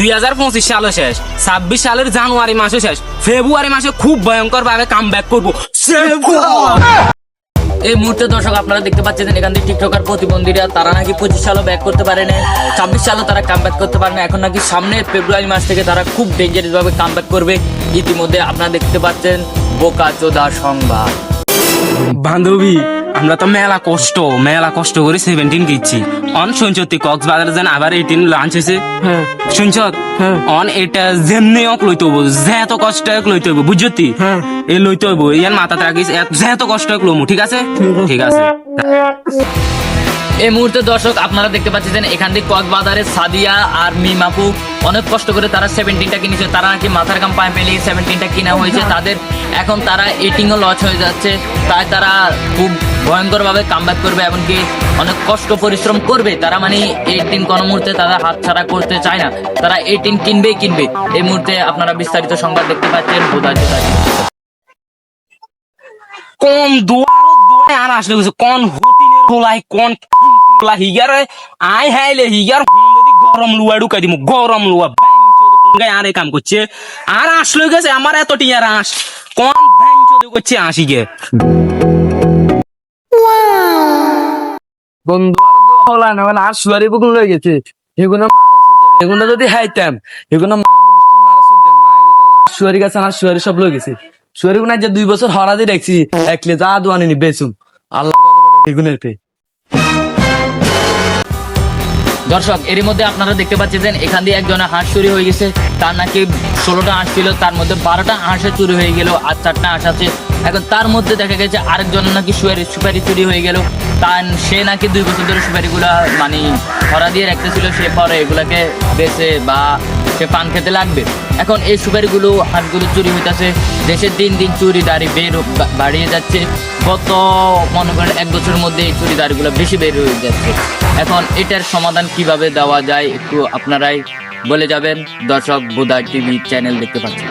2025 সালও শেষ, 26 সালের জানুয়ারি মাসও শেষ, ফেব্রুয়ারি মাসে খুব ভয়ঙ্কর ভাবে কাম ব্যাক করবো। এই মুহূর্তে দর্শক আপনারা দেখতে পাচ্ছেন এখান থেকে টিকটকার প্রতিবন্ধীরা তারা নাকি 25 সালও ব্যাক করতে পারে না, 26 সালও তারা কাম ব্যাক করতে পারে না। এখন নাকি সামনে ফেব্রুয়ারি মাস থেকে তারা খুব ডেঞ্জারাস ভাবে কাম ব্যাক করবে। ইতিমধ্যে আপনারা দেখতে পাচ্ছেন বোকাচোদা সংবাদ। বান্ধবী, আমরা তো মেলা কষ্ট করে 17 কিচ্ছি অন শুনছতি কক্সবাজার যেন আবার 18 লঞ্চ হয়েছে। শুনছ অন এটা যেমনি অক লইতে হবো, যেত কষ্ট এক লইতে হবো, বুঝতি? এই লইতে হবো, ইয়ার মাথাতে রাখিস, যেত কষ্ট এক লমু, ঠিক আছে? ঠিক আছে। এই মুহূর্তে দর্শক আপনারা দেখতে পাচ্ছেন এখান থেকে কক্সবাজারের সাদিয়া আর মিমাপু অনেক কষ্ট করে তারা 17টা কিনেছে। তারা নাকি মাথার কাম পায়ে পেলে 17টা কিনা হয়েছে তাদের। এখন তারা 18ও লস হয়ে যাচ্ছে, তাই তারা খুব ভয়ঙ্কর ভাবে কামব্যাক করবে, এমনকি অনেক কষ্ট পরিশ্রম করবে তারা। মানে 18 কোনো মুহূর্তে তারা হাত ছাড়া করতে চায় না, তারা 18 কিনবে। এই মুহূর্তে আপনারা বিস্তারিত সংবাদ দেখতে পাচ্ছেন বোধাচোদা। কোন দোয়ার আর আসলে কোন হতিনের হোলাই কোন হোলা হিগার আই হাইলে হিগার গরম লুয়া ঢুকাই দিমু, গরম লুয়া আরে কাম করছে আর আসলে গেছে আমার এত টিয়ার আস কোন ব্যাংচোদে করছে আসি গে বন্ধু হলা না মানে আর সুয়ারি বুকুল হয়ে গেছে। এগুলো যদি হাইতাম এগুলো সুয়ারি গাছ আর সুয়ারি সব লয়ে গেছে। সুয়ারি গুনা যে 2 বছর হরা দিয়ে দেখছি একলে যা দোয়ানি বেচুম আল্লাহ এগুনের পে। দর্শক এরই মধ্যে আপনারা দেখতে পাচ্ছেন এখান দিয়ে একজনের হাঁস চুরি হয়ে গেছে। তার নাকি 16টা হাঁস ছিল, তার মধ্যে 12টা হাঁসে চুরি হয়ে গেল আর 4টা হাঁস আছে। এখন তার মধ্যে দেখা গেছে আরেকজনের নাকি সুপারি চুরি হয়ে গেল। তার সে নাকি 2 বছর ধরে সুপারিগুলা মানে ধরা দিয়ে রাখতেছিল, সে পরে এগুলাকে বেচে বা সে পান খেতে লাগবে। এখন এই সুপারিগুলো হাঁসগুলো চুরি হইতেছে, দেশের দিন দিন চুরি দাঁড়ি বাড়িয়ে যাচ্ছে। গত মনে করেন 1 বছরের মধ্যে এই চুরি দাঁড়িগুলো বেশি বের হয়ে যাচ্ছে। এখন এটার সমাধান কিভাবে দেওয়া যায় একটু আপনারাই বলে যাবেন। দর্শক বোধা টিভি চ্যানেল দেখতে পাচ্ছেন।